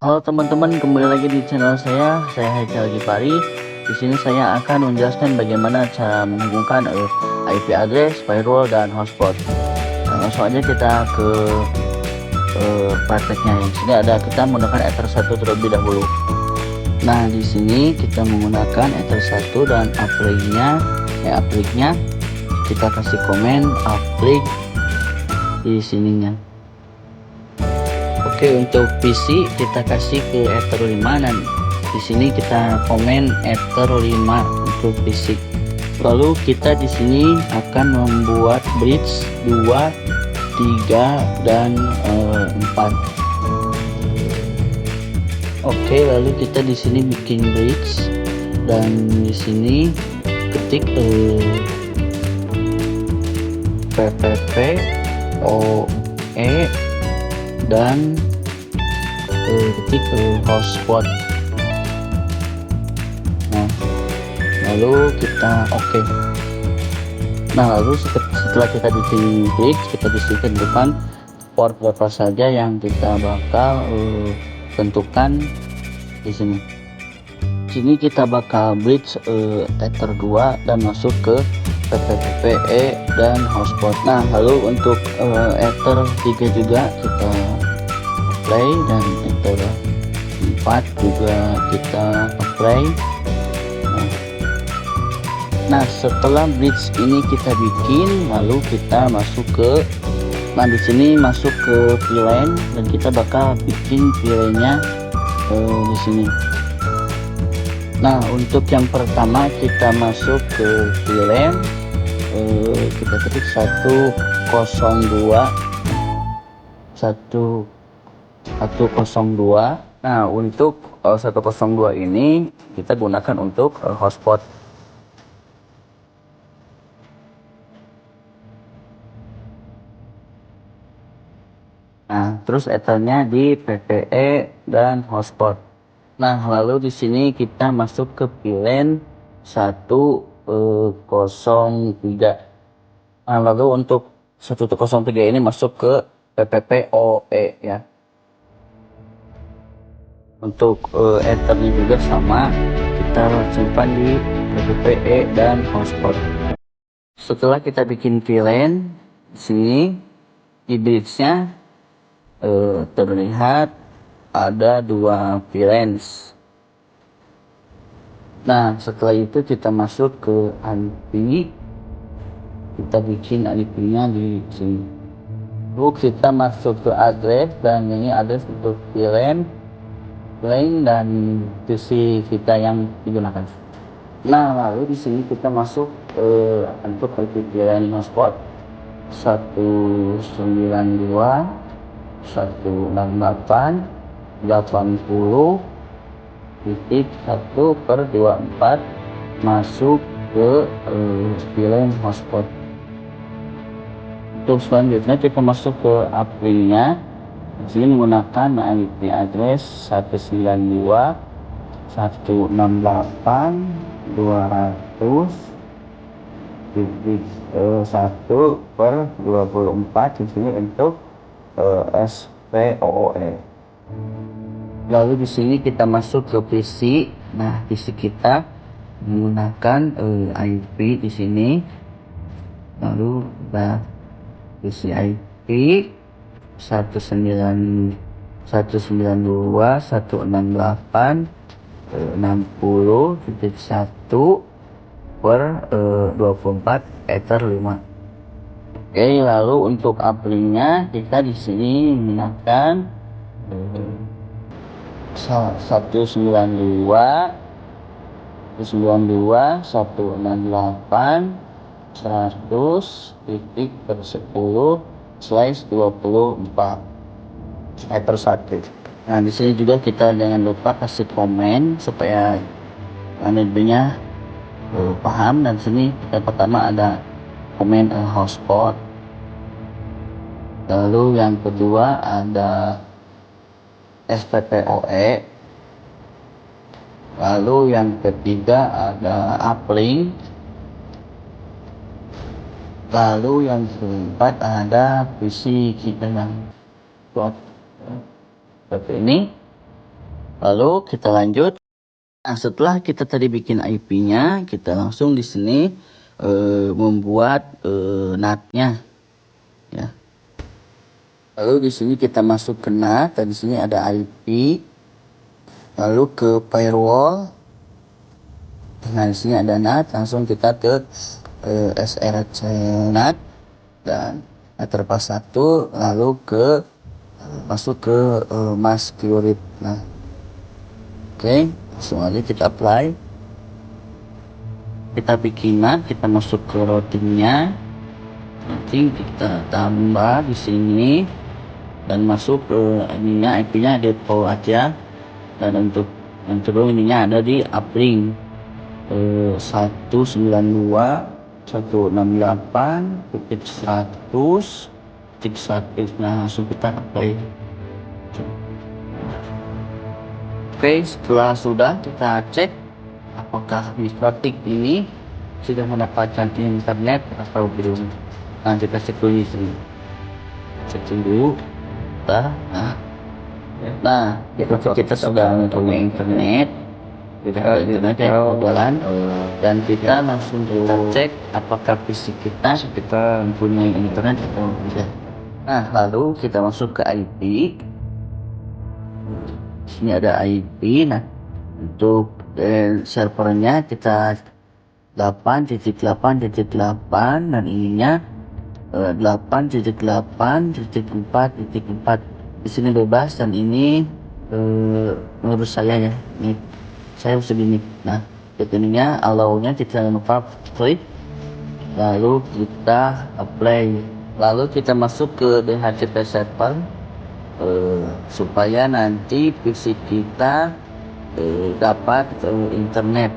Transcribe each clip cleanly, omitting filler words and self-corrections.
Halo teman-teman, kembali lagi di channel saya Haikal Gipari. Di sini saya akan menjelaskan bagaimana cara menghubungkan IP address, firewall, dan hotspot. Langsung aja kita ke prakteknya. Yang sini ada kita menggunakan Ether 1 terlebih dahulu. Nah, di sini kita menggunakan Ether 1 dan appliknya kita kasih komen applik di sininya. Oke, untuk PC kita kasih ke Ether 5 dan di sini kita komen Ether 5 untuk PC. Lalu kita di sini akan membuat bridge 2, 3 dan 4. Oke, lalu kita di sini bikin bridge dan di sini ketik ppp oe dan ketik hotspot. Nah, lalu kita oke. Nah, lalu setelah kita diklik, kita bisikan depan port berapa saja yang kita bakal tentukan di sini. Sini kita bakal bridge Ether 2 dan masuk ke PPPE dan hotspot. Nah, lalu untuk Ether 3 juga kita apply dan Ether 4 juga kita apply. Nah, setelah bridge ini kita bikin, lalu kita masuk ke di sini masuk ke VLAN dan kita bakal bikin VLAN-nya di sini. Nah, untuk yang pertama kita masuk ke VLAN, kita ketik 102. Nah, untuk 102 ini kita gunakan untuk hotspot. Nah, terus ethernya di PPE dan hotspot. Nah, lalu di sini kita masuk ke VLAN 103. Nah, lalu untuk 103 ini masuk ke PPPoE ya. Untuk ethernya juga sama, kita simpan di PPPe dan hotspot. Setelah kita bikin VLAN, di sini di bridge-nya terlihat ada 2 VLANs. Nah, setelah itu kita masuk ke IP, kita bikin IP-nya di sini. Lalu kita masuk ke address dan ini address untuk VLAN dan PC kita yang digunakan. Nah, lalu di sini kita masuk untuk IP VLAN hotspot 192.168.80.1/24 masuk ke VLAN hotspot. Untuk selanjutnya kita masuk ke appliknya. Di sini menggunakan IP address 192.168.1/24 di sini untuk SPOE. Lalu di sini kita masuk ke PC. Nah, PC kita menggunakan IP di sini. Lalu PC IP 192.168.60.1/24 Ether 5. Oke, lalu untuk appliknya kita di sini menggunakan 192.168.100.10/24 Ether 1. Nah, di sini juga kita jangan lupa kasih komen supaya penelitiannya paham. Dan sini yang pertama ada komen hotspot, lalu yang kedua ada SPPoE, lalu yang ketiga ada uplink, lalu yang keempat ada PC kita yang seperti ini. Lalu kita lanjut. Nah, setelah kita tadi bikin IP-nya, kita langsung di sini membuat NAT-nya ya. Lalu di sini kita masuk ke NAT, dan di sini ada IP, lalu ke firewall. Nah, di sini ada NAT, langsung kita ke SRC NAT dan terpas 1, lalu ke masuk ke masquerade. Nah, oke, langsung aja kita apply. Kita bikin NAT, kita masuk ke routingnya, nanti kita tambah di sini dan masuk ke ininya, IP-nya depo aja, dan untuk yang kedua ininya ada di uplink 192.168.100.1. Nah, langsung kita apply. Oke, setelah sudah kita cek apakah administratif ini sudah mendapatkan internet atau belum. Nah, kita cek dulu di sini. Cek dulu. Nah, kita sudah mempunyai internet. Kita jalan, dan kita langsung kita cek apakah PC kita mempunyai internet atau tidak. Nah, lalu kita masuk ke IP. Sini ada IP. Nah, untuk servernya kita 8.8.8 dan ininya 8.8.4.4. Di sini bebas, dan ini menurut saya ya, ini saya segini. Nah, ininya allow-nya kita lupa klik, lalu kita apply, lalu kita masuk ke DHCP server supaya nanti PC kita dapat internet.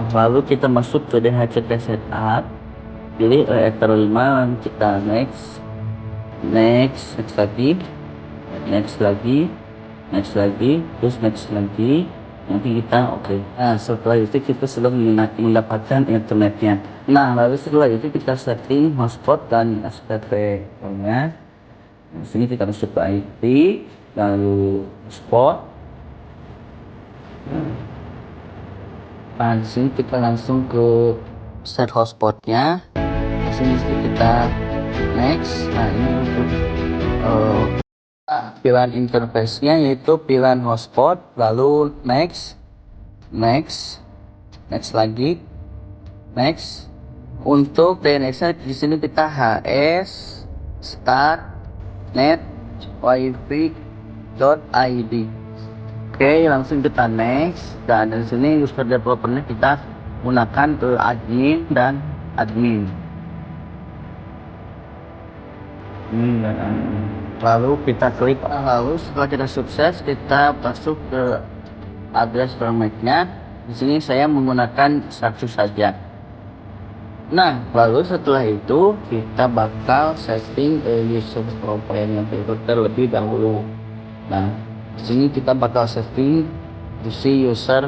Lalu kita masuk ke DHCP setup, pilih Ether 5, kita next lagi, terus next lagi, nanti kita oke. Nah, setelah itu kita sudah mendapatkan internetnya. Nah, lalu setelah itu kita setting hotspot dan SPP nya. Di sini kita masuk ke IP, lalu hotspot. Nah, di sini kita langsung ke set hotspotnya. Di sini kita next. Nah, ini untuk pilihan interface-nya yaitu pilihan hotspot, lalu next lagi, next. Untuk DNS-nya di sini kita HS start net wifi.id. Oke, langsung kita next, dan di sini user developer-nya kita gunakan ke admin dan admin. Lalu kita klik, lalu setelah kita sukses kita masuk ke address permit-nya. Di sini saya menggunakan satu saja. Nah, lalu setelah itu kita bakal setting user profile-nya terlebih dahulu. Nah, di sini kita bakal setting si user.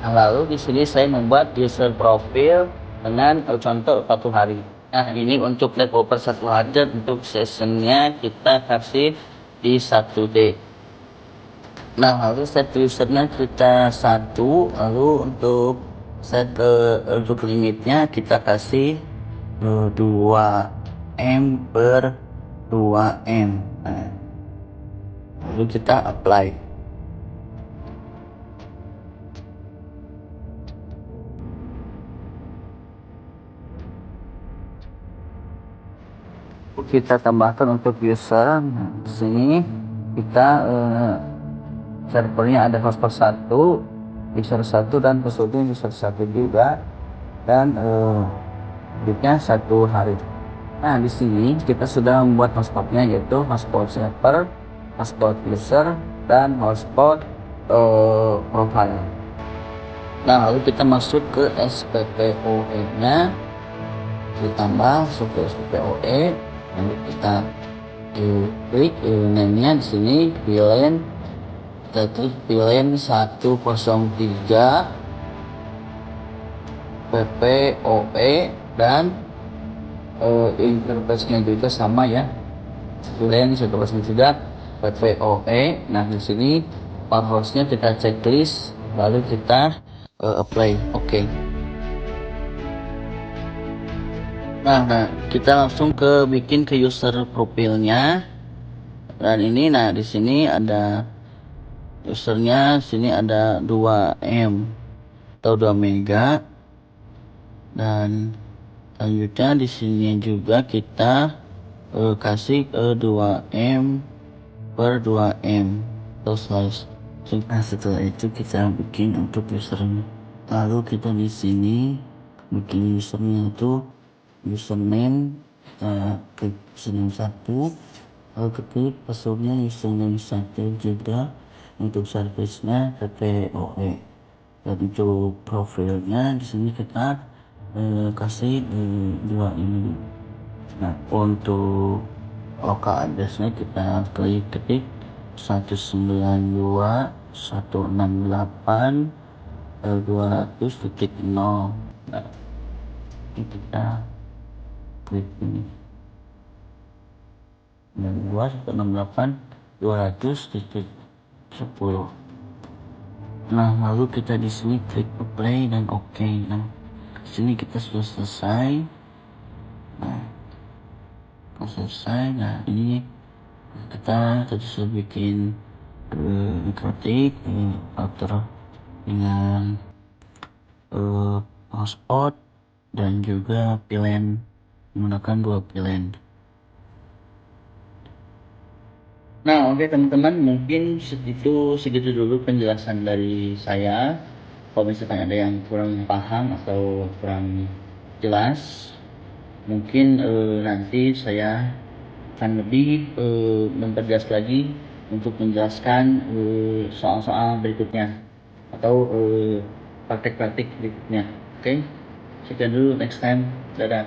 Nah, lalu di sini saya membuat user profile dengan contoh 1 hari. Nah, ini untuk developer 1 hari, untuk sessionnya kita kasih di 1D. Nah, lalu set usernya kita 1, lalu untuk set untuk limitnya kita kasih 2M per 2M. Nah, lalu kita apply. Kita tambahkan untuk user. Di sini kita servernya ada hotspot 1, user 1, dan passwordnya user 1 juga, dan bitnya 1 hari. Nah, di sini kita sudah membuat hotspotnya, yaitu hotspot server, hotspot user, dan hotspot profile. Nah, lalu kita masuk ke SPPOE nya, ditambah masuk ke SPPOE, lalu kita klik name-nya. Di sini VLAN, kita klik VLAN 103 PPOE dan interface-nya juga sama ya. Kemudian interface-nya juga PVOE. Nah di sini powerhouse-nya kita checklist, lalu kita apply. Oke. Nah, kita langsung bikin ke user profilnya. Dan ini, nah di sini ada usernya, sini ada 2M atau 2 mega. Dan selanjutnya di sini juga kita kasih 2M per 2M atau slice. Nah setelah itu kita bikin untuk usernya. Lalu kita di sini bikin usernya itu username, klik username 1, lalu ketik passwordnya username 1 juga. Untuk service-nya PPOE. Dan untuk profilnya di sini kita kasih 2 ini. Nah untuk lokal address-nya kita ketik 192.168.200.0. Nah ini kita klik ini 192.168.200.10. Nah lalu kita di sini klik apply dan oke. Nah di sini kita sudah selesai. Nah ini kita tadi sudah bikin ketik outer dengan hotspot dan juga VLAN, menggunakan 2 VLAN. Nah oke teman-teman, mungkin segitu dulu penjelasan dari saya. Kalau misalkan ada yang kurang paham atau kurang jelas, mungkin nanti saya akan lebih memperjelas lagi untuk menjelaskan soal-soal berikutnya atau praktek-praktik berikutnya. Oke, sekian dulu, next time, dadah.